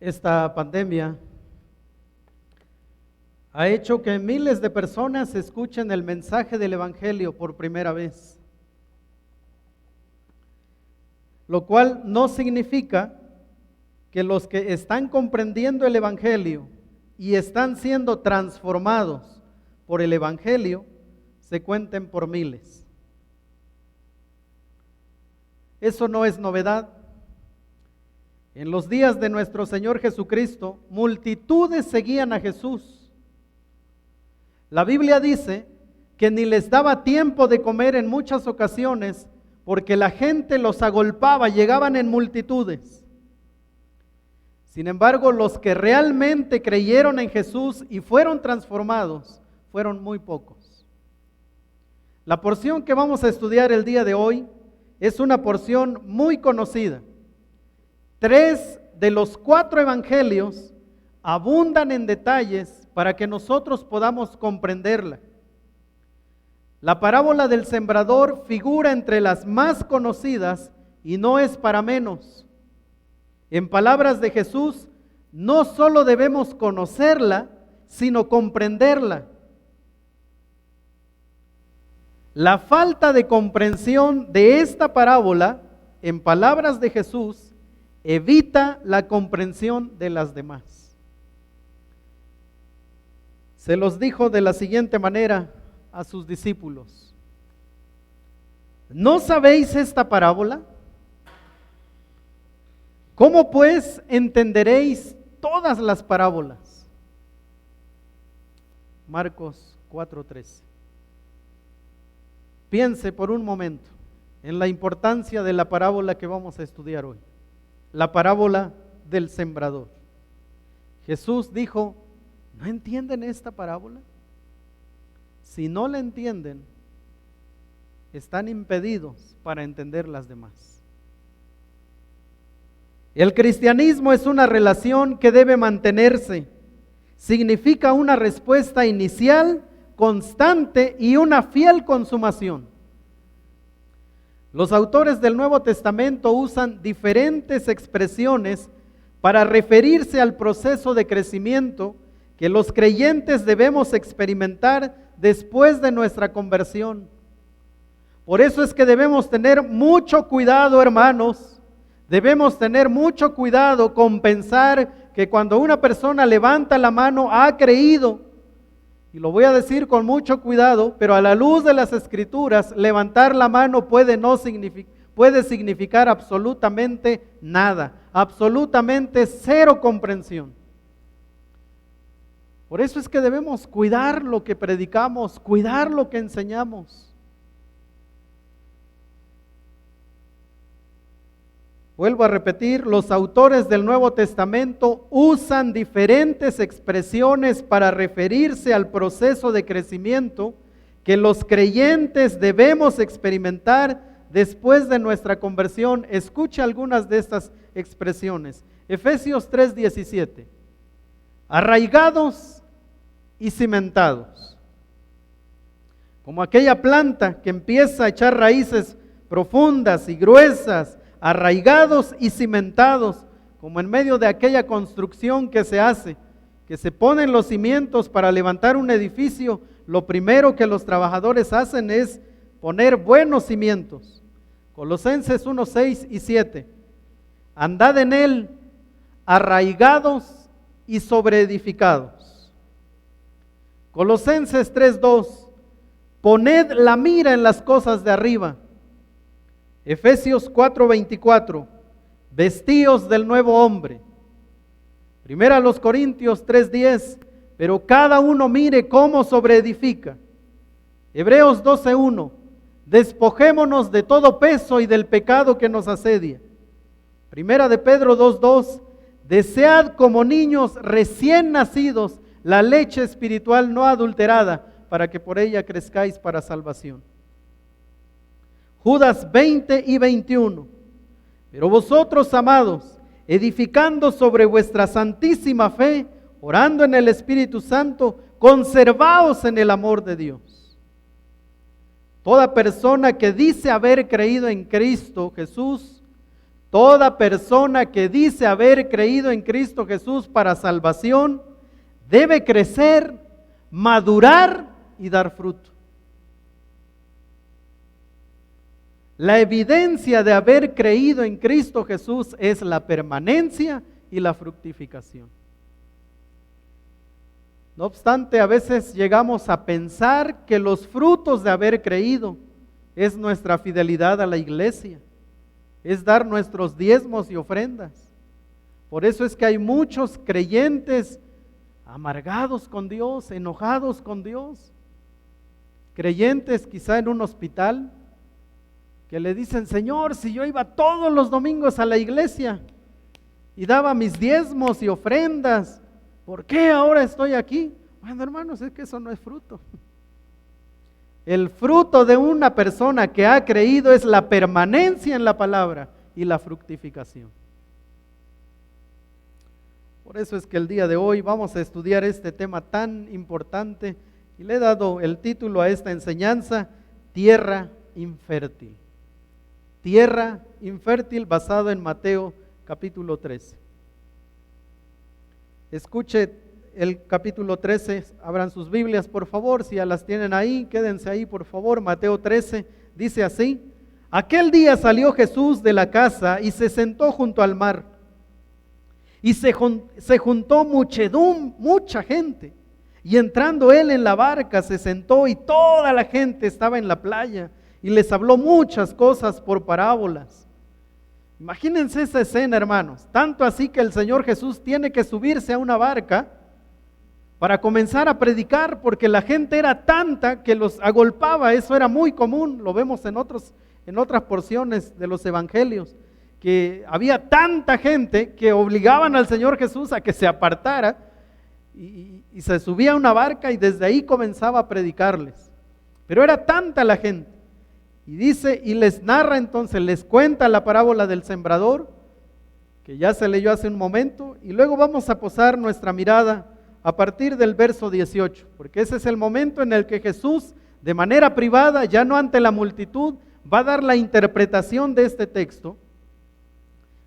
Esta pandemia ha hecho que miles de personas escuchen el mensaje del Evangelio por primera vez, lo cual no significa que los que están comprendiendo el Evangelio y están siendo transformados por el Evangelio se cuenten por miles. Eso no es novedad. En los días de nuestro Señor Jesucristo, multitudes seguían a Jesús. La Biblia dice que ni les daba tiempo de comer en muchas ocasiones porque la gente los agolpaba, llegaban en multitudes. Sin embargo, los que realmente creyeron en Jesús y fueron transformados fueron muy pocos. La porción que vamos a estudiar el día de hoy es una porción muy conocida. 3 de los 4 evangelios abundan en detalles para que nosotros podamos comprenderla. La parábola del sembrador figura entre las más conocidas y no es para menos. En palabras de Jesús, no solo debemos conocerla, sino comprenderla. La falta de comprensión de esta parábola, en palabras de Jesús, evita la comprensión de las demás. Se los dijo de la siguiente manera a sus discípulos: ¿no sabéis esta parábola? ¿Cómo pues entenderéis todas las parábolas? Marcos 4:13. Piense por un momento en la importancia de la parábola que vamos a estudiar hoy. La parábola del sembrador. Jesús dijo: ¿no entienden esta parábola? Si no la entienden, están impedidos para entender las demás. El cristianismo es una relación que debe mantenerse. Significa una respuesta inicial, constante y una fiel consumación. Los autores del Nuevo Testamento usan diferentes expresiones para referirse al proceso de crecimiento que los creyentes debemos experimentar después de nuestra conversión. Por eso es que debemos tener mucho cuidado, hermanos. Debemos tener mucho cuidado con pensar que cuando una persona levanta la mano ha creído. Y lo voy a decir con mucho cuidado, pero a la luz de las Escrituras, levantar la mano puede significar absolutamente nada, absolutamente cero comprensión. Por eso es que debemos cuidar lo que predicamos, cuidar lo que enseñamos. Vuelvo a repetir, los autores del Nuevo Testamento usan diferentes expresiones para referirse al proceso de crecimiento que los creyentes debemos experimentar después de nuestra conversión. Escuche algunas de estas expresiones. Efesios 3:17. Arraigados y cimentados. Como aquella planta que empieza a echar raíces profundas y gruesas, arraigados y cimentados, como en medio de aquella construcción que se hace, que se ponen los cimientos para levantar un edificio. Lo primero que los trabajadores hacen es poner buenos cimientos. Colosenses 1:6 y 7. Andad en él, arraigados y sobreedificados. Colosenses 3:2. Poned la mira en las cosas de arriba. Efesios 4:24, vestíos del nuevo hombre. Primera a los Corintios 3:10, pero cada uno mire cómo sobreedifica. Hebreos 12:1, despojémonos de todo peso y del pecado que nos asedia. Primera de Pedro 2:2, desead como niños recién nacidos la leche espiritual no adulterada, para que por ella crezcáis para salvación. Judas 20 y 21. Pero vosotros, amados, edificando sobre vuestra santísima fe, orando en el Espíritu Santo, conservaos en el amor de Dios. Toda persona que dice haber creído en Cristo Jesús Toda persona que dice haber creído en Cristo Jesús para salvación debe crecer, madurar y dar fruto. La evidencia de haber creído en Cristo Jesús es la permanencia y la fructificación. No obstante, a veces llegamos a pensar que los frutos de haber creído es nuestra fidelidad a la iglesia, es dar nuestros diezmos y ofrendas. Por eso es que hay muchos creyentes amargados con Dios, enojados con Dios, creyentes quizá en un hospital, que le dicen: Señor, si yo iba todos los domingos a la iglesia y daba mis diezmos y ofrendas, ¿por qué ahora estoy aquí? Bueno, hermanos, es que eso no es fruto. El fruto de una persona que ha creído es la permanencia en la palabra y la fructificación. Por eso es que el día de hoy vamos a estudiar este tema tan importante y le he dado el título a esta enseñanza: Tierra infértil. Tierra infértil, basado en Mateo capítulo 13. Escuche el capítulo 13, abran sus Biblias por favor, si ya las tienen ahí, quédense ahí por favor. Mateo 13 dice así: aquel día salió Jesús de la casa y se sentó junto al mar. Y se juntó mucha gente. Y entrando él en la barca se sentó y toda la gente estaba en la playa y les habló muchas cosas por parábolas. Imagínense esa escena, hermanos, tanto así que el Señor Jesús tiene que subirse a una barca para comenzar a predicar, porque la gente era tanta que los agolpaba. Eso era muy común, lo vemos en otras porciones de los evangelios, que había tanta gente que obligaban al Señor Jesús a que se apartara y se subía a una barca y desde ahí comenzaba a predicarles. Pero era tanta la gente. Y dice, y les narra entonces, les cuenta la parábola del sembrador, que ya se leyó hace un momento, y luego vamos a posar nuestra mirada a partir del verso 18, porque ese es el momento en el que Jesús, de manera privada, ya no ante la multitud, va a dar la interpretación de este texto.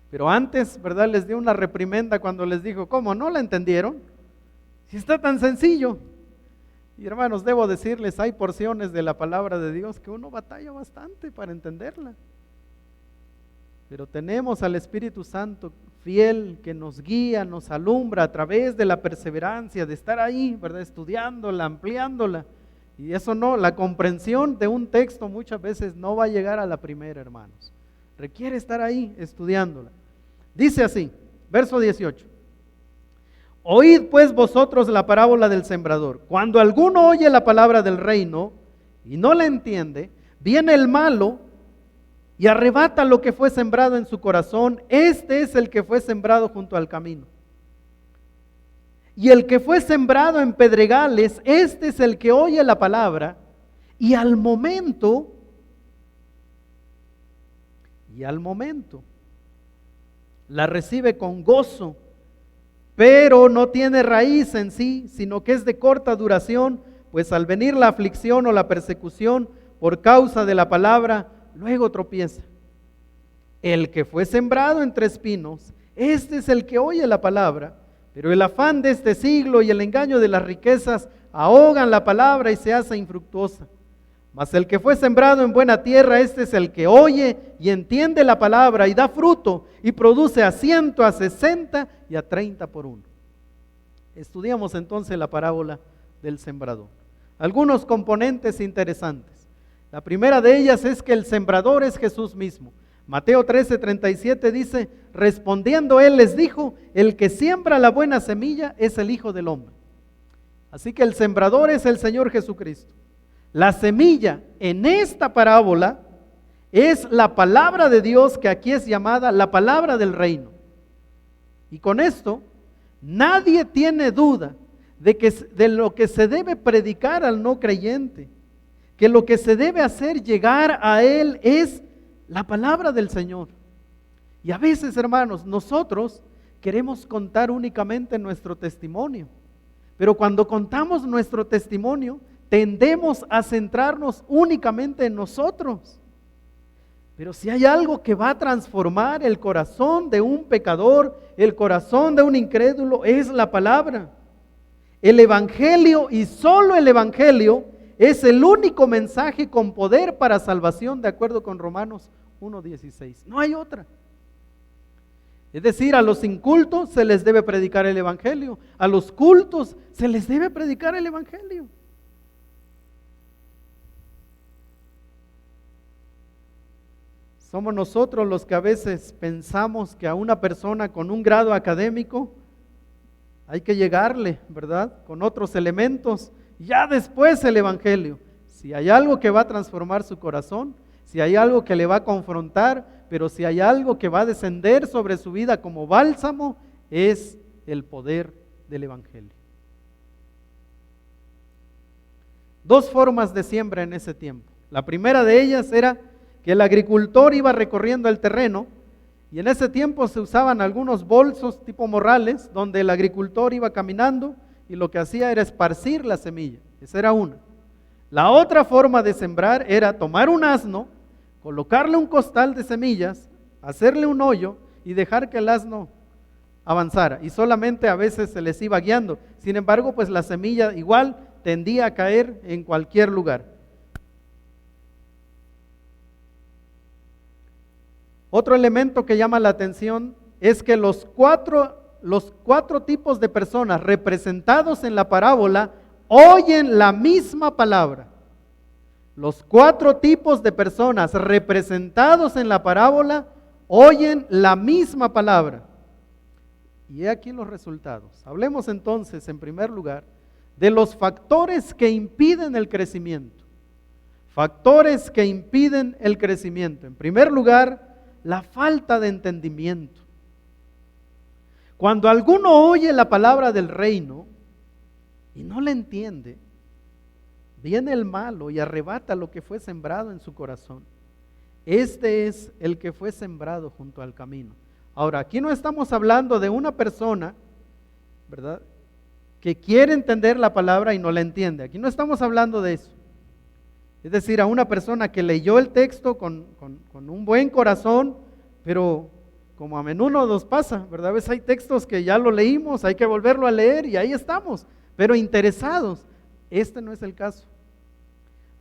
Pero antes, ¿verdad?, les dio una reprimenda cuando les dijo: ¿cómo no la entendieron? Si está tan sencillo. Y hermanos, debo decirles, hay porciones de la palabra de Dios que uno batalla bastante para entenderla. Pero tenemos al Espíritu Santo fiel que nos guía, nos alumbra a través de la perseverancia, de estar ahí, ¿verdad?, estudiándola, ampliándola. Y eso no, la comprensión de un texto muchas veces no va a llegar a la primera, hermanos. Requiere estar ahí estudiándola. Dice así, verso 18. Oíd pues vosotros la parábola del sembrador. Cuando alguno oye la palabra del reino y no la entiende, viene el malo y arrebata lo que fue sembrado en su corazón. Este es el que fue sembrado junto al camino. Y el que fue sembrado en pedregales, este es el que oye la palabra y al momento la recibe con gozo, pero no tiene raíz en sí, sino que es de corta duración, pues al venir la aflicción o la persecución por causa de la palabra, luego tropieza. El que fue sembrado entre espinos, este es el que oye la palabra, pero el afán de este siglo y el engaño de las riquezas ahogan la palabra y se hace infructuosa. Mas el que fue sembrado en buena tierra, este es el que oye y entiende la palabra y da fruto y produce a 100, a 60 y a 30 por uno. Estudiamos entonces la parábola del sembrador. Algunos componentes interesantes. La primera de ellas es que el sembrador es Jesús mismo. Mateo 13:37 dice: respondiendo él les dijo, el que siembra la buena semilla es el Hijo del Hombre. Así que el sembrador es el Señor Jesucristo. La semilla en esta parábola es la palabra de Dios, que aquí es llamada la palabra del reino. Y con esto, nadie tiene duda de lo que se debe predicar al no creyente, que lo que se debe hacer llegar a él es la palabra del Señor. Y a veces, hermanos, nosotros queremos contar únicamente nuestro testimonio, pero cuando contamos nuestro testimonio, tendemos a centrarnos únicamente en nosotros. Pero si hay algo que va a transformar el corazón de un pecador, el corazón de un incrédulo, es la palabra. El Evangelio y solo el Evangelio es el único mensaje con poder para salvación, de acuerdo con Romanos 1:16. No hay otra. Es decir, a los incultos se les debe predicar el Evangelio, a los cultos se les debe predicar el Evangelio. Somos nosotros los que a veces pensamos que a una persona con un grado académico hay que llegarle, ¿verdad? Con otros elementos, ya después el Evangelio. Si hay algo que va a transformar su corazón, si hay algo que le va a confrontar, pero si hay algo que va a descender sobre su vida como bálsamo, es el poder del Evangelio. Dos formas de siembra en ese tiempo. La primera de ellas era que el agricultor iba recorriendo el terreno, y en ese tiempo se usaban algunos bolsos tipo morrales, donde el agricultor iba caminando y lo que hacía era esparcir la semilla. Esa era una. La otra forma de sembrar era tomar un asno, colocarle un costal de semillas, hacerle un hoyo y dejar que el asno avanzara. Y solamente a veces se les iba guiando. Sin embargo, pues la semilla igual tendía a caer en cualquier lugar. Otro elemento que llama la atención es que los cuatro tipos de personas representados en la parábola oyen la misma palabra. Los cuatro tipos de personas representados en la parábola oyen la misma palabra. Y he aquí los resultados. Hablemos entonces, en primer lugar, de los factores que impiden el crecimiento. Factores que impiden el crecimiento. En primer lugar, la falta de entendimiento. Cuando alguno oye la palabra del reino y no la entiende, viene el malo y arrebata lo que fue sembrado en su corazón. Este es el que fue sembrado junto al camino. Ahora, aquí no estamos hablando de una persona, ¿verdad?, que quiere entender la palabra y no la entiende. Aquí no estamos hablando de eso. Es decir, a una persona que leyó el texto con un buen corazón, pero como a menudo nos pasa, ¿verdad? A veces hay textos que ya lo leímos, hay que volverlo a leer y ahí estamos, pero interesados. Este no es el caso.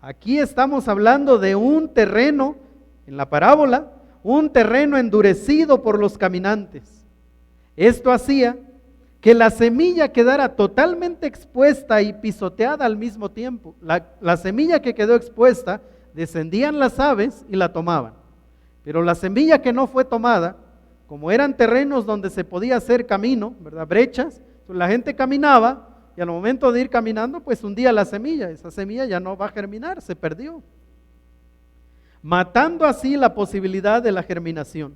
Aquí estamos hablando de un terreno, en la parábola, un terreno endurecido por los caminantes. Esto hacía que la semilla quedara totalmente expuesta y pisoteada al mismo tiempo. La semilla que quedó expuesta, descendían las aves y la tomaban. Pero la semilla que no fue tomada, como eran terrenos donde se podía hacer camino, ¿verdad?, brechas, pues la gente caminaba y al momento de ir caminando, pues hundía la semilla. Esa semilla ya no va a germinar, se perdió, matando así la posibilidad de la germinación.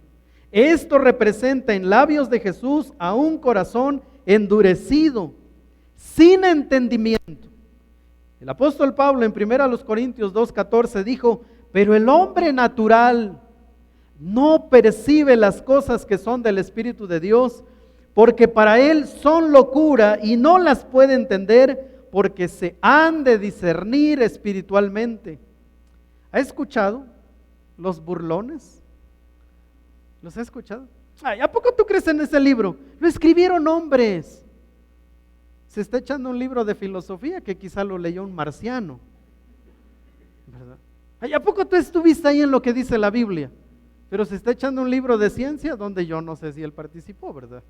Esto representa en labios de Jesús a un corazón endurecido, sin entendimiento. El apóstol Pablo en 1 Corintios 2:14 dijo: pero el hombre natural no percibe las cosas que son del Espíritu de Dios, porque para él son locura y no las puede entender, porque se han de discernir espiritualmente. ¿Ha escuchado los burlones? ¿Los ha escuchado? Ay, ¿a poco tú crees en ese libro? Lo escribieron hombres. Se está echando un libro de filosofía que quizá lo leyó un marciano, ¿verdad? Ay, ¿a poco tú estuviste ahí en lo que dice la Biblia? Pero se está echando un libro de ciencia donde yo no sé si él participó, ¿verdad?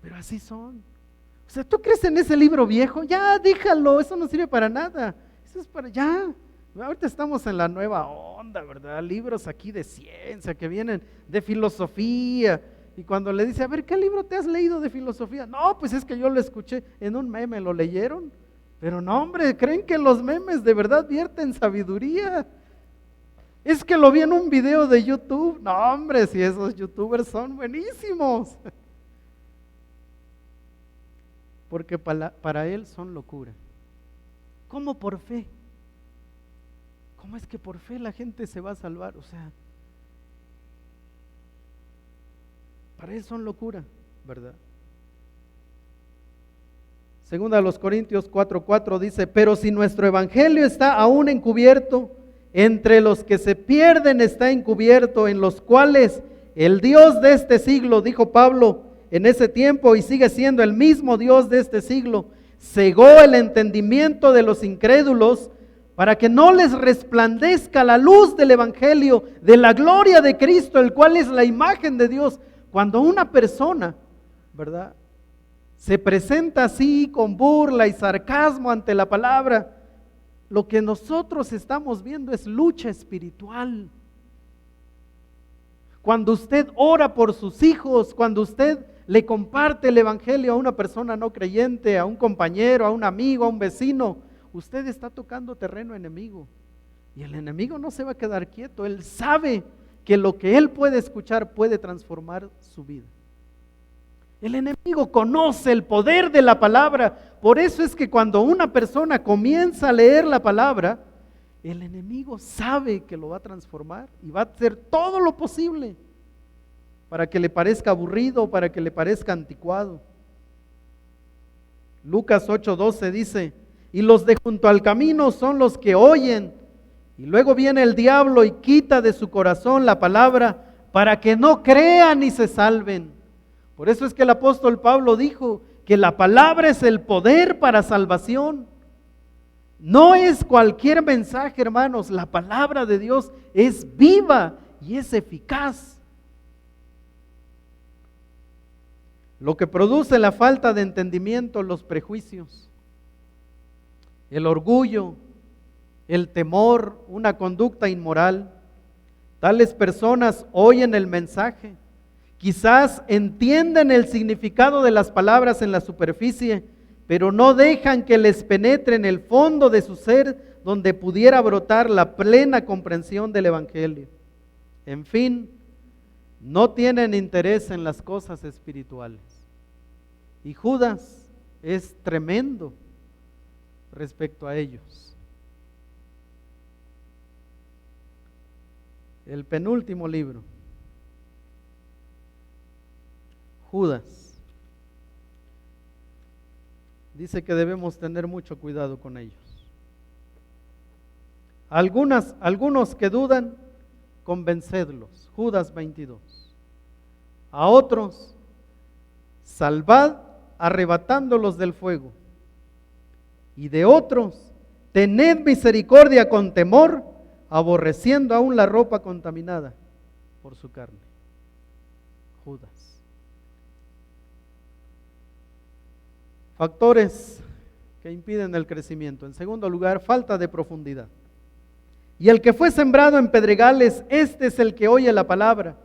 Pero así son. O sea, ¿tú crees en ese libro viejo? Ya, déjalo, eso no sirve para nada. Eso es para ya. Ahorita estamos en la nueva onda, ¿verdad? Libros aquí de ciencia que vienen de filosofía. Y cuando le dice, a ver, ¿qué libro te has leído de filosofía? No, pues es que yo lo escuché en un meme, ¿lo leyeron? Pero no, hombre, ¿creen que los memes de verdad vierten sabiduría? Es que lo vi en un video de YouTube. No, hombre, si esos youtubers son buenísimos. Porque para él son locura. ¿Cómo por fe? ¿Cómo es que por fe la gente se va a salvar? O sea, para él son locura, ¿verdad? Segunda a los Corintios 4:4 dice: pero si nuestro evangelio está aún encubierto, entre los que se pierden está encubierto, en los cuales el Dios de este siglo, dijo Pablo en ese tiempo, y sigue siendo el mismo Dios de este siglo, cegó el entendimiento de los incrédulos para que no les resplandezca la luz del Evangelio, de la gloria de Cristo, el cual es la imagen de Dios. Cuando una persona, ¿verdad?, se presenta así con burla y sarcasmo ante la palabra, lo que nosotros estamos viendo es lucha espiritual. Cuando usted ora por sus hijos, cuando usted le comparte el Evangelio a una persona no creyente, a un compañero, a un amigo, a un vecino, usted está tocando terreno enemigo. Y el enemigo no se va a quedar quieto. Él sabe que lo que él puede escuchar puede transformar su vida. El enemigo conoce el poder de la palabra. Por eso es que cuando una persona comienza a leer la palabra, el enemigo sabe que lo va a transformar y va a hacer todo lo posible para que le parezca aburrido, para que le parezca anticuado. Lucas 8:12 dice: y los de junto al camino son los que oyen, y luego viene el diablo y quita de su corazón la palabra para que no crean y se salven. Por eso es que el apóstol Pablo dijo que la palabra es el poder para salvación. No es cualquier mensaje, hermanos. La palabra de Dios es viva y es eficaz. Lo que produce la falta de entendimiento, los prejuicios, el orgullo, el temor, una conducta inmoral. Tales personas oyen el mensaje, quizás entienden el significado de las palabras en la superficie, pero no dejan que les penetre en el fondo de su ser, donde pudiera brotar la plena comprensión del Evangelio. En fin, no tienen interés en las cosas espirituales. Y Judas es tremendo respecto a ellos. El penúltimo libro, Judas, dice que debemos tener mucho cuidado con ellos. Algunos que dudan, convencedlos. Judas 22. A otros, salvad arrebatándolos del fuego. Y de otros, tened misericordia con temor, aborreciendo aún la ropa contaminada por su carne. Judas. Factores que impiden el crecimiento. En segundo lugar, falta de profundidad. Y el que fue sembrado en pedregales, este es el que oye la palabra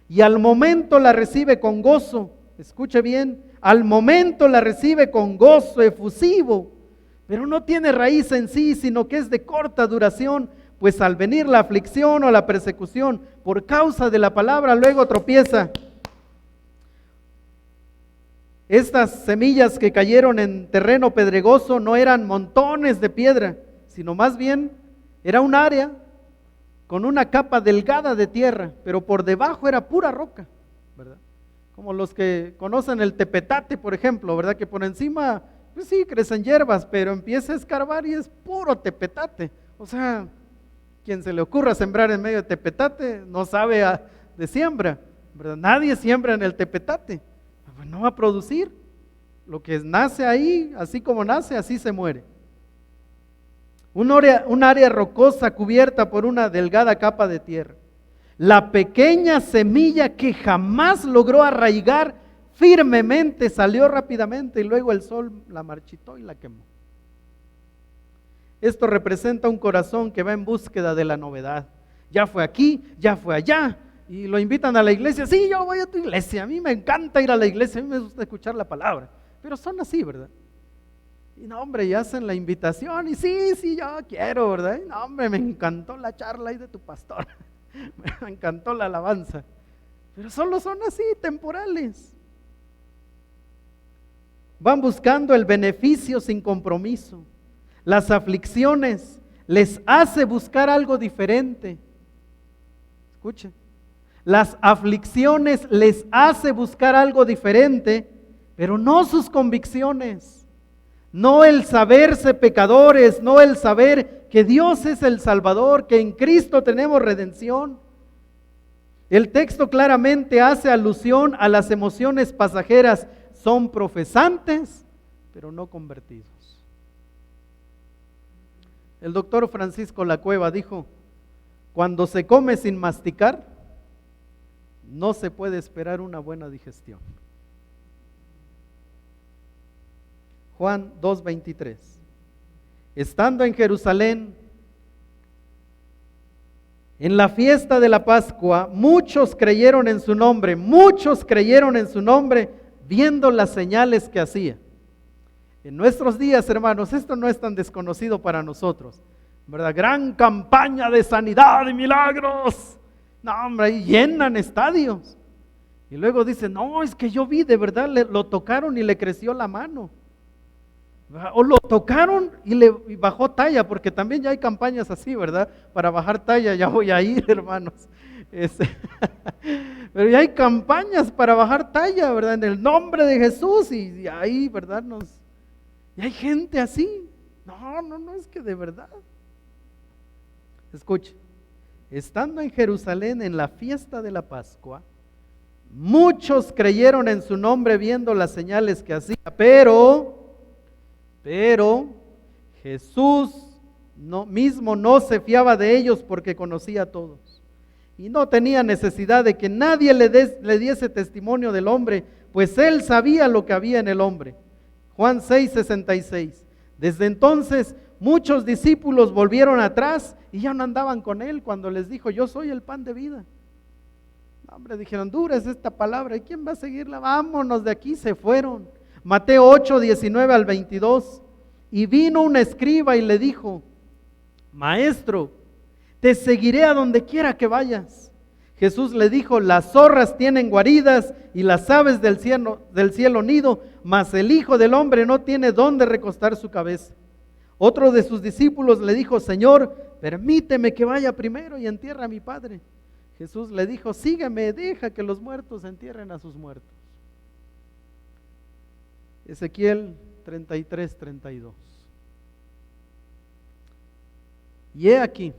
y al momento la recibe con gozo. Escuche bien, al momento la recibe con gozo efusivo, pero no tiene raíz en sí, sino que es de corta duración, pues al venir la aflicción o la persecución por causa de la palabra, luego tropieza. Estas semillas que cayeron en terreno pedregoso no eran montones de piedra, sino más bien era un área con una capa delgada de tierra, pero por debajo era pura roca, ¿verdad? Como los que conocen el tepetate, por ejemplo, ¿verdad? Que por encima, pues sí, crecen hierbas, pero empieza a escarbar y es puro tepetate. O sea, quien se le ocurra sembrar en medio de tepetate no sabe de siembra, ¿verdad? Nadie siembra en el tepetate. Pues no va a producir. Lo que nace ahí, así como nace, así se muere. Un área rocosa cubierta por una delgada capa de tierra. La pequeña semilla que jamás logró arraigar firmemente salió rápidamente y luego el sol la marchitó y la quemó. Esto representa un corazón que va en búsqueda de la novedad. Ya fue aquí, ya fue allá. Y lo invitan a la iglesia. Sí, yo voy a tu iglesia. A mí me encanta ir a la iglesia. A mí me gusta escuchar la palabra. Pero son así, ¿verdad? Y no, hombre, y hacen la invitación. Y sí, yo quiero, ¿verdad? Y no, hombre, me encantó la charla ahí de tu pastor. Me encantó la alabanza. Pero solo son así, temporales. Van buscando el beneficio sin compromiso. Las aflicciones les hace buscar algo diferente. Escuchen. Las aflicciones les hace buscar algo diferente, pero no sus convicciones. No el saberse pecadores, no el saber que Dios es el Salvador, que en Cristo tenemos redención. El texto claramente hace alusión a las emociones pasajeras. Son profesantes, pero no convertidos. El doctor Francisco Lacueva dijo: cuando se come sin masticar, no se puede esperar una buena digestión. Juan 2:23. Estando en Jerusalén, en la fiesta de la Pascua, muchos creyeron en su nombre, viendo las señales que hacía. En nuestros días, hermanos, esto no es tan desconocido para nosotros, ¿verdad? Gran campaña de sanidad y milagros. No, hombre, ahí llenan estadios. Y luego dicen: no, es que yo vi, de verdad, lo tocaron y le creció la mano. O lo tocaron y bajó talla, porque también ya hay campañas así, ¿verdad? Para bajar talla, ya voy a ir, hermanos. Pero ya hay campañas para bajar talla, ¿verdad? En el nombre de Jesús, y ahí, ¿verdad? Y hay gente así. No, es que de verdad. Escuche, estando en Jerusalén en la fiesta de la Pascua, muchos creyeron en su nombre viendo las señales que hacía, pero Jesús mismo no se fiaba de ellos porque conocía a todos. Y no tenía necesidad de que nadie le diese testimonio del hombre, pues él sabía lo que había en el hombre. Juan 6:66. Desde entonces muchos discípulos volvieron atrás y ya no andaban con él cuando les dijo: yo soy el pan de vida. Hombre, dijeron: dura es esta palabra, ¿y quién va a seguirla? Vámonos de aquí. Se fueron. Mateo 8:19-22. Y vino un escriba y le dijo: Maestro, te seguiré a donde quiera que vayas. Jesús le dijo: las zorras tienen guaridas y las aves del cielo nido, mas el Hijo del Hombre no tiene dónde recostar su cabeza. Otro de sus discípulos le dijo: Señor, permíteme que vaya primero y entierre a mi padre. Jesús le dijo: sígueme, deja que los muertos entierren a sus muertos. Ezequiel 33:32. Y he aquí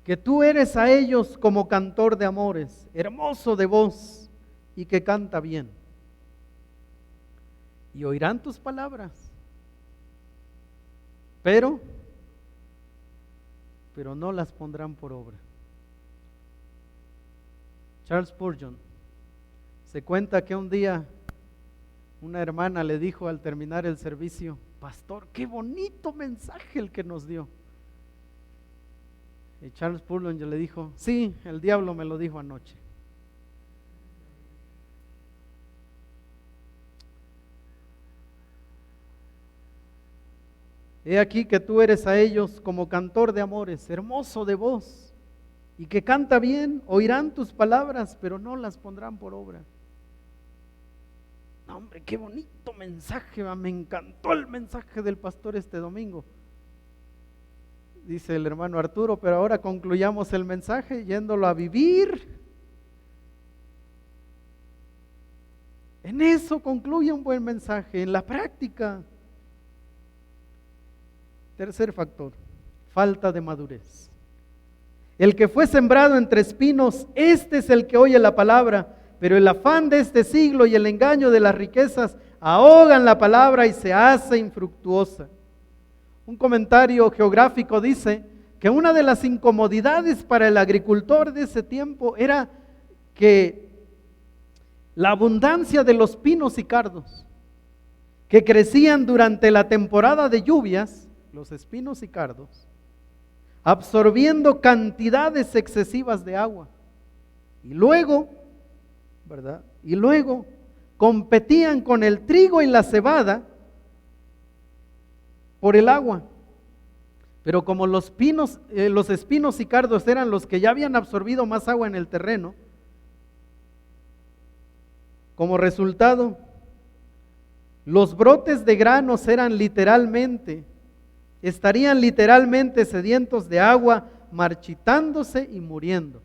que tú eres a ellos como cantor de amores, hermoso de voz y que canta bien. Y oirán tus palabras, pero no las pondrán por obra. Charles Spurgeon, se cuenta que un día una hermana le dijo al terminar el servicio: pastor, qué bonito mensaje el que nos dio. Y Charles Spurgeon le dijo: sí, el diablo me lo dijo anoche. He aquí que tú eres a ellos como cantor de amores, hermoso de voz y que canta bien. Oirán tus palabras, pero no las pondrán por obra. No, hombre, qué bonito mensaje, me encantó el mensaje del pastor este domingo, dice el hermano Arturo, pero ahora concluyamos el mensaje yéndolo a vivir. En eso concluye un buen mensaje, en la práctica. Tercer factor, falta de madurez. El que fue sembrado entre espinos, este es el que oye la palabra, pero el afán de este siglo y el engaño de las riquezas ahogan la palabra y se hace infructuosa. Un comentario geográfico dice que una de las incomodidades para el agricultor de ese tiempo era que la abundancia de los pinos y cardos que crecían durante la temporada de lluvias, los espinos y cardos, absorbiendo cantidades excesivas de agua. Y luego, ¿verdad? Y luego competían con el trigo y la cebada por el agua. Pero como los espinos y cardos eran los que ya habían absorbido más agua en el terreno, como resultado, los brotes de granos estarían literalmente sedientos de agua, marchitándose y muriendo.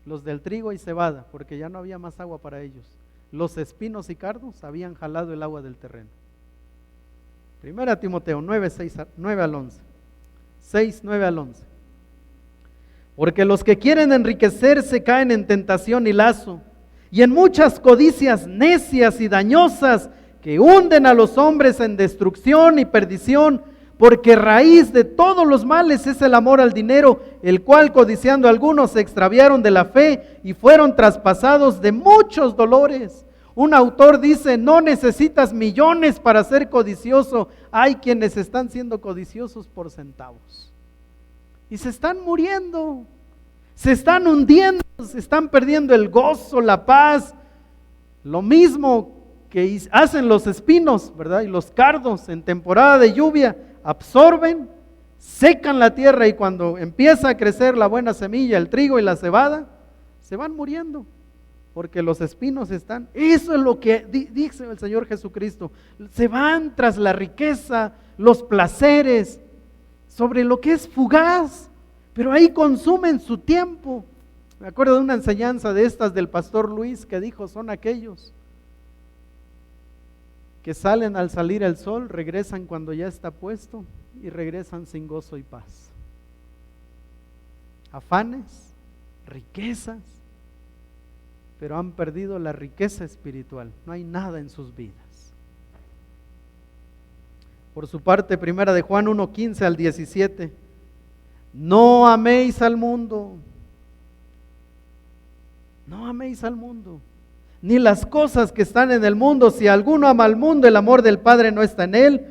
Los del trigo y cebada, porque ya no había más agua para ellos. los espinos y cardos habían jalado el agua del terreno. 1 Timoteo 9 al 11. 6, 9 al 11. Porque los que quieren enriquecerse caen en tentación y lazo, y en muchas codicias necias y dañosas que hunden a los hombres en destrucción y perdición, porque raíz de todos los males es el amor al dinero, el cual codiciando algunos se extraviaron de la fe y fueron traspasados de muchos dolores. Un autor dice, no necesitas millones para ser codicioso. Hay quienes están siendo codiciosos por centavos. Y se están muriendo, se están hundiendo, se están perdiendo el gozo, la paz. Lo mismo que hacen los espinos, ¿verdad? Y los cardos en temporada de lluvia, absorben, secan la tierra y cuando empieza a crecer la buena semilla, el trigo y la cebada, se van muriendo. Porque los espinos están, eso es lo que dice el Señor Jesucristo, se van tras la riqueza, los placeres, sobre lo que es fugaz, pero ahí consumen su tiempo. Me acuerdo de una enseñanza de estas del pastor Luis que dijo, son aquellos que salen al salir el sol, regresan cuando ya está puesto y regresan sin gozo y paz. Afanes, riquezas, pero han perdido la riqueza espiritual, no hay nada en sus vidas. Por su parte, 1 de Juan 1:15 al 17, no améis al mundo, no améis al mundo, ni las cosas que están en el mundo. Si alguno ama al mundo, el amor del Padre no está en él,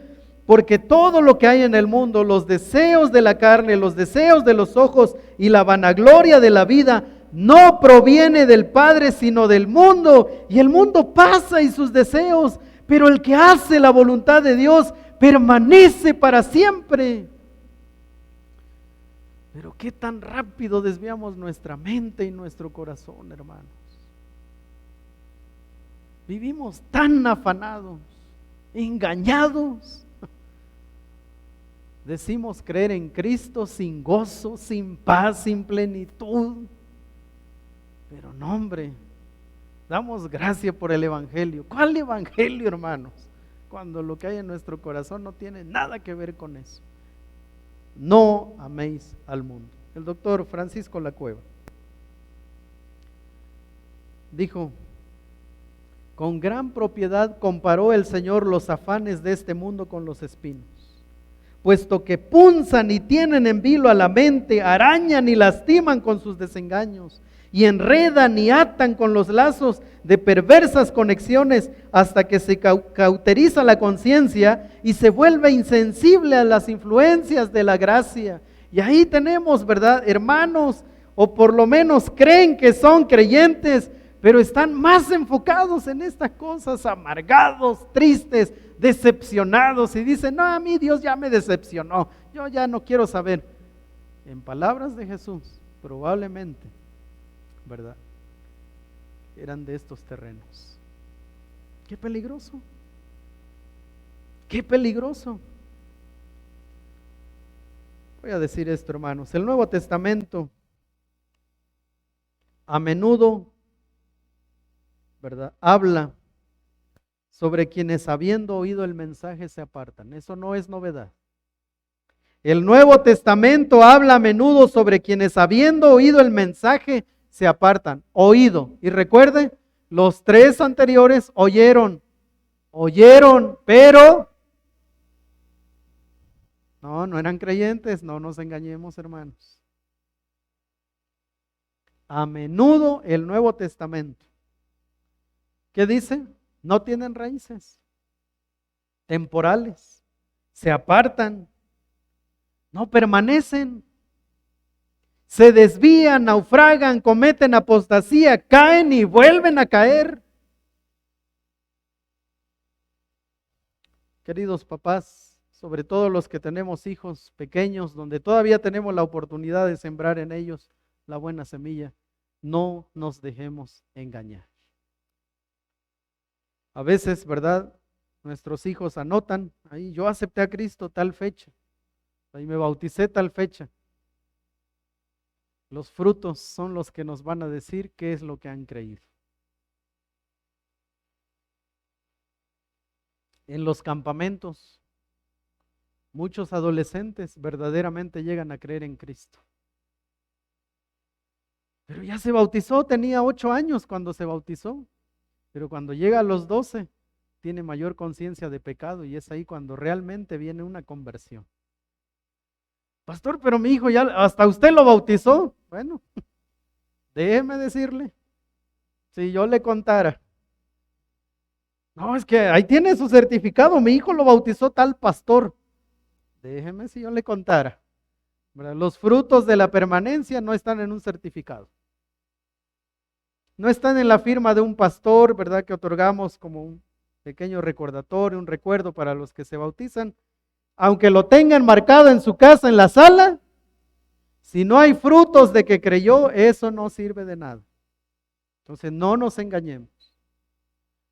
porque todo lo que hay en el mundo, los deseos de la carne, los deseos de los ojos y la vanagloria de la vida, no proviene del Padre, sino del mundo. Y el mundo pasa y sus deseos, pero el que hace la voluntad de Dios permanece para siempre. Pero qué tan rápido desviamos nuestra mente y nuestro corazón, hermanos. Vivimos tan afanados, engañados. Decimos creer en Cristo sin gozo, sin paz, sin plenitud. Pero no, hombre, damos gracias por el Evangelio. ¿Cuál Evangelio, hermanos? Cuando lo que hay en nuestro corazón no tiene nada que ver con eso. No améis al mundo. El doctor Francisco Lacueva dijo, con gran propiedad comparó el Señor los afanes de este mundo con los espinos, puesto que punzan y tienen en vilo a la mente, arañan y lastiman con sus desengaños, y enredan y atan con los lazos de perversas conexiones hasta que se cauteriza la conciencia y se vuelve insensible a las influencias de la gracia. Y ahí tenemos, ¿verdad?, hermanos, o por lo menos creen que son creyentes, pero están más enfocados en estas cosas, amargados, tristes, decepcionados, y dicen, no, a mí Dios ya me decepcionó, yo ya no quiero saber. En palabras de Jesús, probablemente, ¿verdad?, eran de estos terrenos. Qué peligroso, qué peligroso. Voy a decir esto, hermanos, el Nuevo Testamento a menudo, ¿verdad?, habla sobre quienes habiendo oído el mensaje se apartan. Eso no es novedad. El Nuevo Testamento habla a menudo sobre quienes habiendo oído el mensaje se apartan. Oído. Y recuerde, los tres anteriores oyeron, pero no eran creyentes. No nos engañemos, hermanos. A menudo el Nuevo Testamento, ¿qué dice? No tienen raíces temporales, se apartan, no permanecen, se desvían, naufragan, cometen apostasía, caen y vuelven a caer. Queridos papás, sobre todo los que tenemos hijos pequeños, donde todavía tenemos la oportunidad de sembrar en ellos la buena semilla, no nos dejemos engañar. A veces, ¿verdad?, nuestros hijos anotan, ahí yo acepté a Cristo tal fecha, ahí me bauticé tal fecha. Los frutos son los que nos van a decir qué es lo que han creído. En los campamentos, muchos adolescentes verdaderamente llegan a creer en Cristo. Pero ya se bautizó, tenía 8 años cuando se bautizó. Pero cuando llega a los 12, tiene mayor conciencia de pecado y es ahí cuando realmente viene una conversión. Pastor, pero mi hijo ya hasta usted lo bautizó. Bueno, déjeme decirle, si yo le contara. No, es que ahí tiene su certificado, mi hijo lo bautizó tal pastor. Déjeme si yo le contara. ¿Verdad? Los frutos de la permanencia no están en un certificado. No están en la firma de un pastor, ¿verdad? Que otorgamos como un pequeño recordatorio, un recuerdo para los que se bautizan. Aunque lo tengan marcado en su casa, en la sala, si no hay frutos de que creyó, eso no sirve de nada. Entonces no nos engañemos.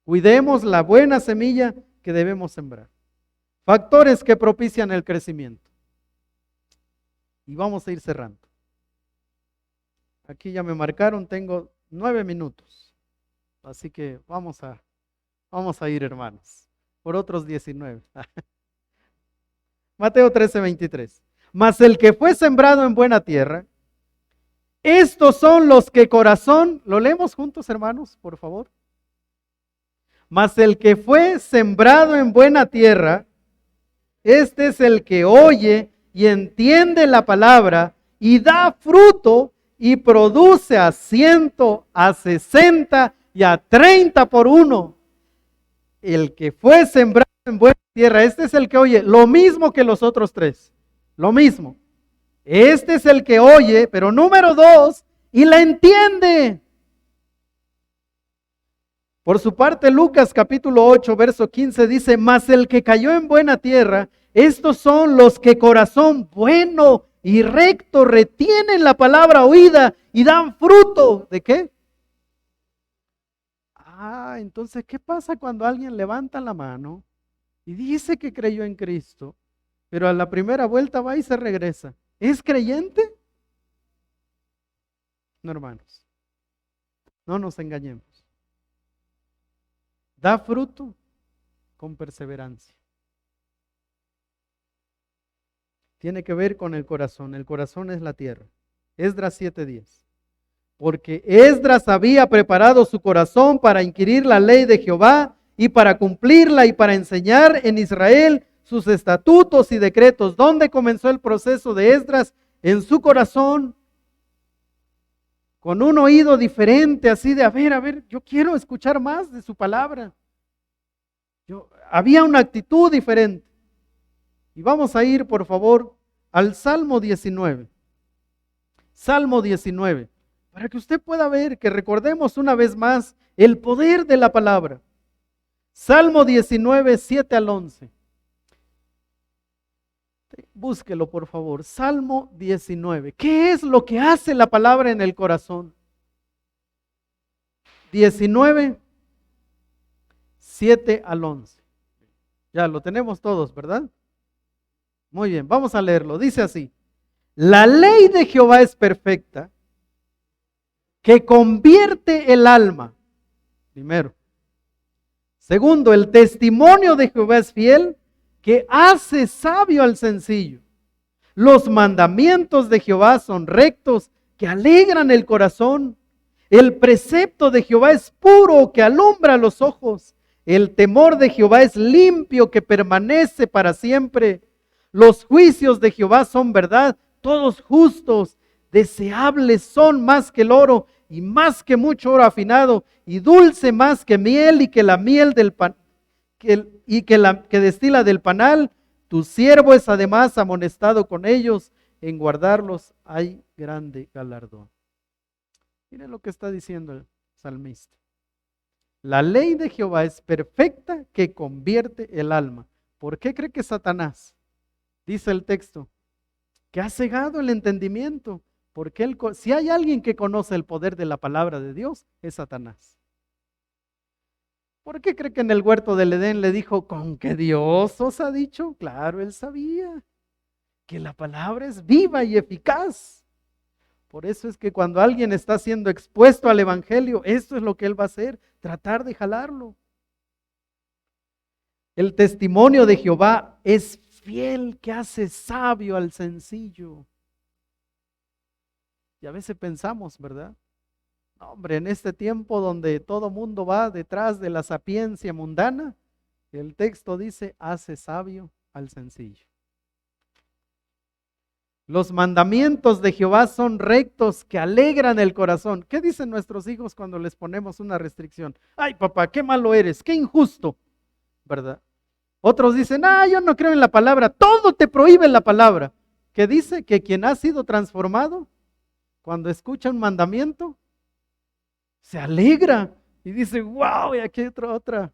Cuidemos la buena semilla que debemos sembrar. Factores que propician el crecimiento. Y vamos a ir cerrando. Aquí ya me marcaron, tengo 9 minutos. Así que vamos a ir, hermanos, por otros 19. Mateo 13:23. Mas el que fue sembrado en buena tierra, estos son los que corazón, lo leemos juntos, hermanos, por favor. Mas el que fue sembrado en buena tierra, este es el que oye y entiende la palabra y da fruto y produce a 100, a 60 y a 30 por uno. El que fue sembrado en buena tierra, este es el que oye, lo mismo que los otros 3, lo mismo. Este es el que oye, pero número 2, y la entiende. Por su parte, Lucas capítulo 8, verso 15 dice, mas el que cayó en buena tierra, estos son los que corazón bueno y recto retienen la palabra oída y dan fruto. ¿De qué? Entonces, ¿qué pasa cuando alguien levanta la mano y dice que creyó en Cristo, pero a la primera vuelta va y se regresa? ¿Es creyente? No, hermanos, no nos engañemos. Da fruto con perseverancia. Tiene que ver con el corazón. El corazón es la tierra. Esdras 7:10. Porque Esdras había preparado su corazón para inquirir la ley de Jehová y para cumplirla y para enseñar en Israel sus estatutos y decretos. ¿Dónde comenzó el proceso de Esdras? En su corazón. Con un oído diferente, así de, a ver, yo quiero escuchar más de su palabra. Había una actitud diferente. Y vamos a ir, por favor, al Salmo 19. Salmo 19. Para que usted pueda ver, que recordemos una vez más el poder de la palabra. Salmo 19, 7 al 11. Búsquelo, por favor. Salmo 19. ¿Qué es lo que hace la palabra en el corazón? 19, 7 al 11. Ya lo tenemos todos, ¿verdad? Muy bien, vamos a leerlo. Dice así. La ley de Jehová es perfecta, que convierte el alma. Primero. Segundo, el testimonio de Jehová es fiel, que hace sabio al sencillo. Los mandamientos de Jehová son rectos, que alegran el corazón. El precepto de Jehová es puro, que alumbra los ojos. El temor de Jehová es limpio, que permanece para siempre. Los juicios de Jehová son verdad, todos justos. Deseables son más que el oro y más que mucho oro afinado, y dulce más que miel y que la miel del pan, que destila del panal. Tu siervo es además amonestado con ellos, en guardarlos hay grande galardón. Miren lo que está diciendo el salmista. La ley de Jehová es perfecta, que convierte el alma. ¿Por qué cree que Satanás, dice el texto, que ha cegado el entendimiento? Porque si hay alguien que conoce el poder de la palabra de Dios, es Satanás. ¿Por qué cree que en el huerto del Edén le dijo, con que Dios os ha dicho? Claro, él sabía que la palabra es viva y eficaz. Por eso es que cuando alguien está siendo expuesto al evangelio, esto es lo que él va a hacer, tratar de jalarlo. El testimonio de Jehová es fiel, que hace sabio al sencillo. Y a veces pensamos, ¿verdad? No, hombre, en este tiempo donde todo mundo va detrás de la sapiencia mundana, el texto dice, hace sabio al sencillo. Los mandamientos de Jehová son rectos, que alegran el corazón. ¿Qué dicen nuestros hijos cuando les ponemos una restricción? Ay, papá, qué malo eres, qué injusto, ¿verdad? Otros dicen, yo no creo en la palabra, todo te prohíbe la palabra. ¿Qué dice? Que quien ha sido transformado, cuando escucha un mandamiento, se alegra y dice, wow, y aquí hay otra.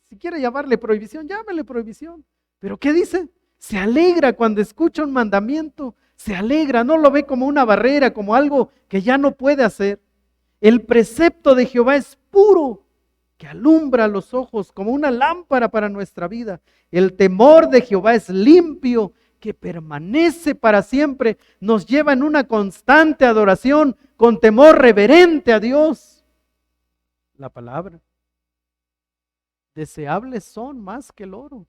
Si quiere llamarle prohibición, llámele prohibición. Pero ¿qué dice? Se alegra cuando escucha un mandamiento, se alegra, no lo ve como una barrera, como algo que ya no puede hacer. El precepto de Jehová es puro, que alumbra los ojos como una lámpara para nuestra vida. El temor de Jehová es limpio, que permanece para siempre. Nos lleva en una constante adoración, con temor reverente a Dios. La palabra. Deseables son más que el oro.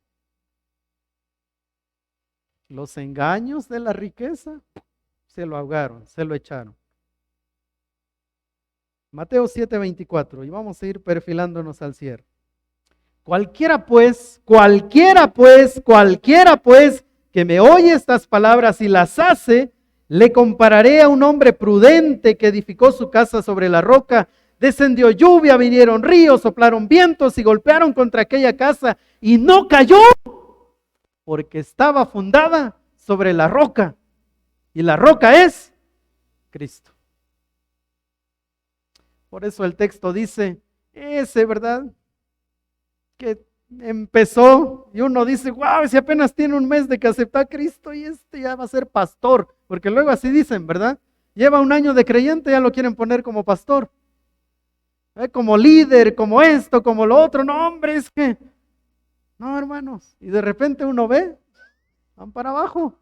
Los engaños de la riqueza se lo ahogaron, se lo echaron. Mateo 7:24, y vamos a ir perfilándonos al cierre. Cualquiera pues que me oye estas palabras y las hace, le compararé a un hombre prudente que edificó su casa sobre la roca. Descendió lluvia, vinieron ríos, soplaron vientos y golpearon contra aquella casa y no cayó, porque estaba fundada sobre la roca. Y la roca es Cristo. Por eso el texto dice, ese, ¿verdad? Que empezó y uno dice, wow, si apenas tiene un mes de que aceptó a Cristo y ya va a ser pastor. Porque luego así dicen, ¿verdad? Lleva un año de creyente, ya lo quieren poner como pastor. Como líder, como esto, como lo otro. No, hombre, es que... No, hermanos. Y de repente uno ve, van para abajo.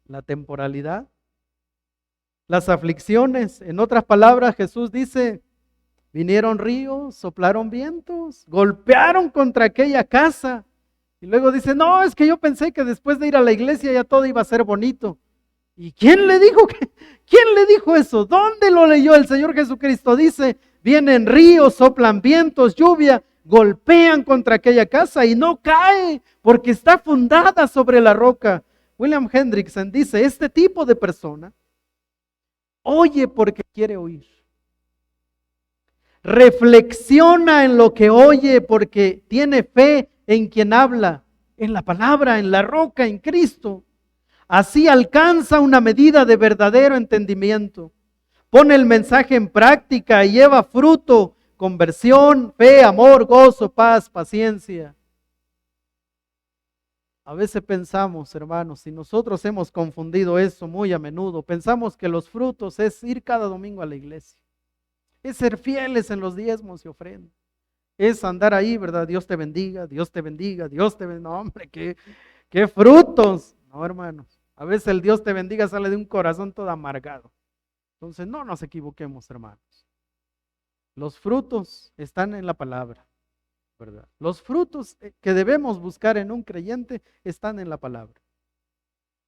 La temporalidad, las aflicciones. En otras palabras, Jesús dice, vinieron ríos, soplaron vientos, golpearon contra aquella casa. Y luego dice, no, es que yo pensé que después de ir a la iglesia ya todo iba a ser bonito. ¿Y quién le dijo eso? ¿Dónde lo leyó? El Señor Jesucristo dice, vienen ríos, soplan vientos, lluvia, golpean contra aquella casa y no cae porque está fundada sobre la roca. William Hendrickson dice, este tipo de persona oye porque quiere oír. Reflexiona en lo que oye porque tiene fe en quien habla, en la palabra, en la roca, en Cristo. Así alcanza una medida de verdadero entendimiento. Pone el mensaje en práctica y lleva fruto, conversión, fe, amor, gozo, paz, paciencia. A veces pensamos, hermanos, y nosotros hemos confundido eso muy a menudo, pensamos que los frutos es ir cada domingo a la iglesia, es ser fieles en los diezmos y ofrendas, es andar ahí, ¿verdad? Dios te bendiga, Dios te bendiga, Dios te bendiga. No, hombre, qué frutos. No, hermanos, a veces el Dios te bendiga sale de un corazón todo amargado. Entonces no nos equivoquemos, hermanos. Los frutos están en la palabra, ¿verdad? Los frutos que debemos buscar en un creyente están en la palabra.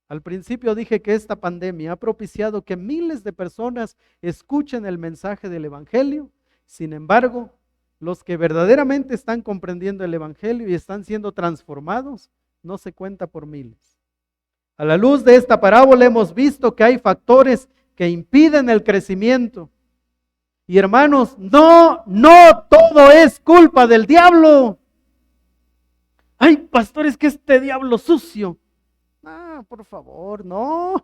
Al principio dije que esta pandemia ha propiciado que miles de personas escuchen el mensaje del Evangelio. Sin embargo, los que verdaderamente están comprendiendo el Evangelio y están siendo transformados, no se cuenta por miles. A la luz de esta parábola hemos visto que hay factores que impiden el crecimiento. Y hermanos, no todo es culpa del diablo. Ay, pastor, es que este diablo sucio. Por favor, no.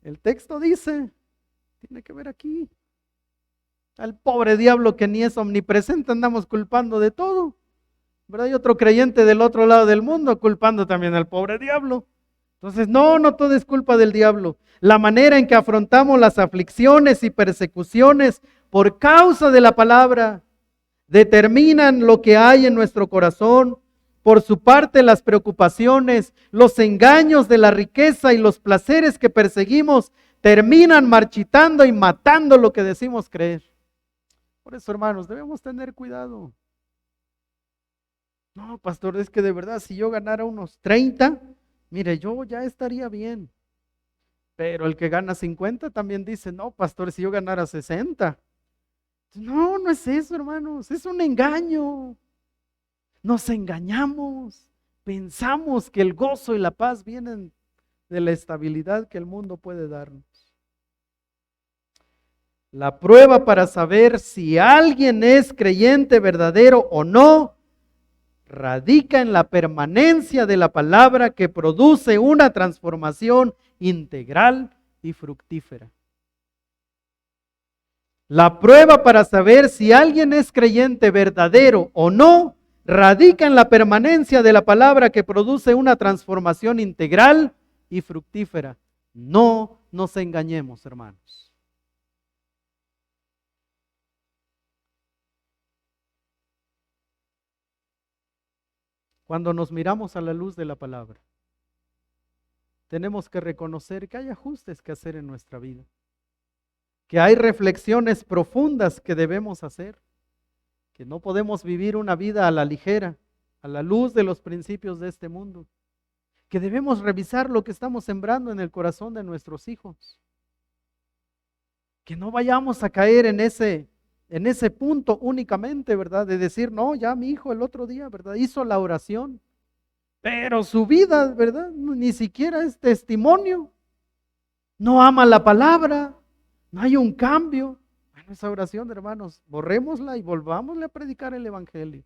El texto dice, tiene que ver aquí. Al pobre diablo que ni es omnipresente andamos culpando de todo. ¿Verdad? Hay otro creyente del otro lado del mundo culpando también al pobre diablo. Entonces, no todo es culpa del diablo. La manera en que afrontamos las aflicciones y persecuciones por causa de la palabra determinan lo que hay en nuestro corazón. Por su parte, las preocupaciones, los engaños de la riqueza y los placeres que perseguimos terminan marchitando y matando lo que decimos creer. Por eso, hermanos, debemos tener cuidado. Debemos tener cuidado. Debemos tener cuidado. Debemos tener cuidado. Debemos tener cuidado. Debemos tener cuidado. Debemos tener cuidado. Debemos tener cuidado. Debemos tener cuidado. Debemos tener cuidado. Debemos tener cuidado. Debemos tener cuidado. Debemos tener cuidado. Debemos tener cuidado. Debemos tener cuidado. Debemos tener cuidado. Debemos tener cuidado. Debemos tener cuidado. Por eso, hermanos, debemos tener cuidado. No, pastor, es que de verdad, si yo ganara unos 30, mire, yo ya estaría bien. Pero el que gana 50 también dice, no, pastor, si yo ganara 60. No, no es eso, hermanos, es un engaño. Nos engañamos. Pensamos que el gozo y la paz vienen de la estabilidad que el mundo puede darnos. La prueba para saber si alguien es creyente verdadero o no radica en la permanencia de la palabra que produce una transformación integral y fructífera. La prueba para saber si alguien es creyente verdadero o no radica en la permanencia de la palabra que produce una transformación integral y fructífera. No nos engañemos, hermanos. Cuando nos miramos a la luz de la palabra, tenemos que reconocer que hay ajustes que hacer en nuestra vida, que hay reflexiones profundas que debemos hacer, que no podemos vivir una vida a la ligera, a la luz de los principios de este mundo, que debemos revisar lo que estamos sembrando en el corazón de nuestros hijos, que no vayamos a caer en ese punto únicamente, ¿verdad? De decir, no, ya mi hijo el otro día, ¿verdad? Hizo la oración, pero su vida, ¿verdad? Ni siquiera es testimonio. No ama la palabra. No hay un cambio. Bueno, esa oración, hermanos, borrémosla y volvámosle a predicar el evangelio.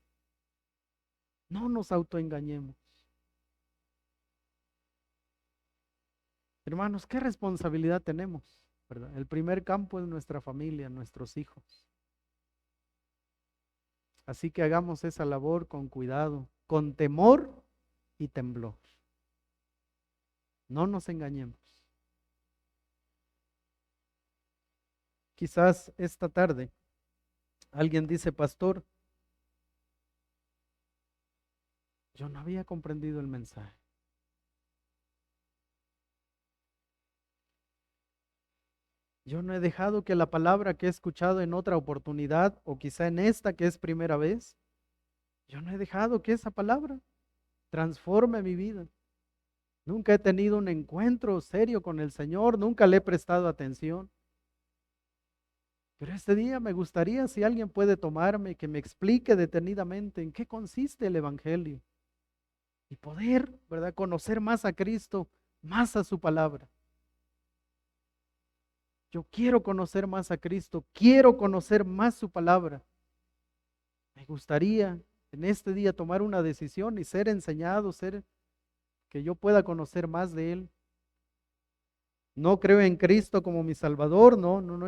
No nos autoengañemos. Hermanos, ¿qué responsabilidad tenemos? ¿Verdad? El primer campo es nuestra familia, nuestros hijos. Así que hagamos esa labor con cuidado, con temor y temblor. No nos engañemos. Quizás esta tarde alguien dice, pastor, yo no había comprendido el mensaje. Yo no he dejado que la palabra que he escuchado en otra oportunidad o quizá en esta que es primera vez, yo no he dejado que esa palabra transforme mi vida. Nunca he tenido un encuentro serio con el Señor, nunca le he prestado atención. Pero este día me gustaría si alguien puede tomarme, que me explique detenidamente en qué consiste el Evangelio y poder, ¿verdad?, conocer más a Cristo, más a su palabra. Yo quiero conocer más a Cristo, quiero conocer más su palabra. Me gustaría en este día tomar una decisión y ser enseñado, que yo pueda conocer más de Él. No creo en Cristo como mi Salvador, no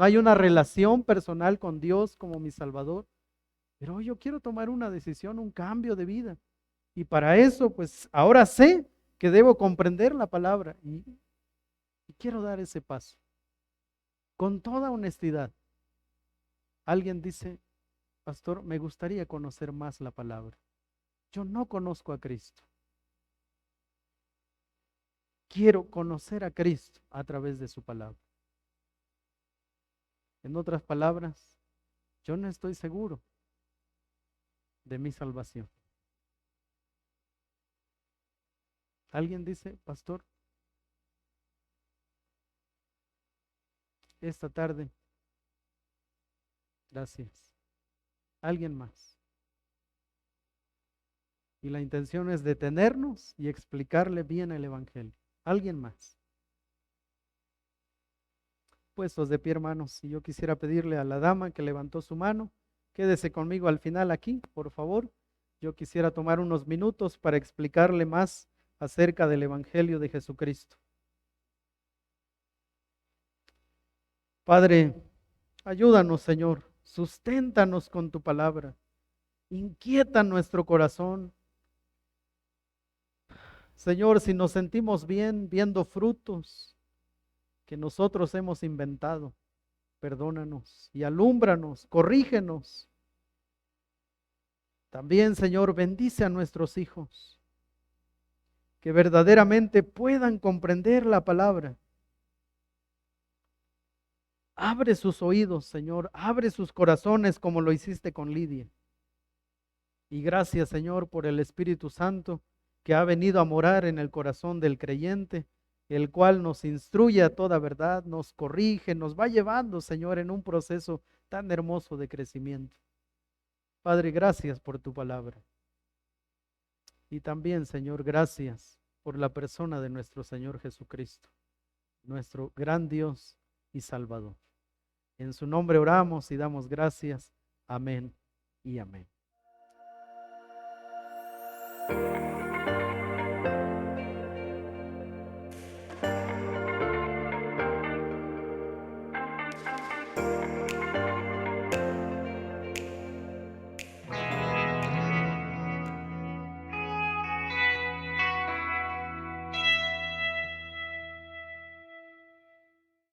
hay una relación personal con Dios como mi Salvador, pero yo quiero tomar una decisión, un cambio de vida. Y para eso, pues ahora sé que debo comprender la palabra y quiero dar ese paso. Con toda honestidad, alguien dice, pastor, me gustaría conocer más la palabra. Yo no conozco a Cristo. Quiero conocer a Cristo a través de su palabra. En otras palabras, yo no estoy seguro de mi salvación. Alguien dice, pastor, esta tarde, gracias. Alguien más. Y la intención es detenernos y explicarle bien el Evangelio. Alguien más. Puestos de pie, hermanos, y yo quisiera pedirle a la dama que levantó su mano, quédese conmigo al final aquí, por favor. Yo quisiera tomar unos minutos para explicarle más acerca del Evangelio de Jesucristo. Padre, ayúdanos, Señor, susténtanos con tu palabra, inquieta nuestro corazón. Señor, si nos sentimos bien viendo frutos que nosotros hemos inventado, perdónanos y alúmbranos, corrígenos. También, Señor, bendice a nuestros hijos, que verdaderamente puedan comprender la palabra. Abre sus oídos, Señor, abre sus corazones como lo hiciste con Lidia. Y gracias, Señor, por el Espíritu Santo que ha venido a morar en el corazón del creyente, el cual nos instruye a toda verdad, nos corrige, nos va llevando, Señor, en un proceso tan hermoso de crecimiento. Padre, gracias por tu palabra. Y también, Señor, gracias por la persona de nuestro Señor Jesucristo, nuestro gran Dios y Salvador. En su nombre oramos y damos gracias. Amén y amén.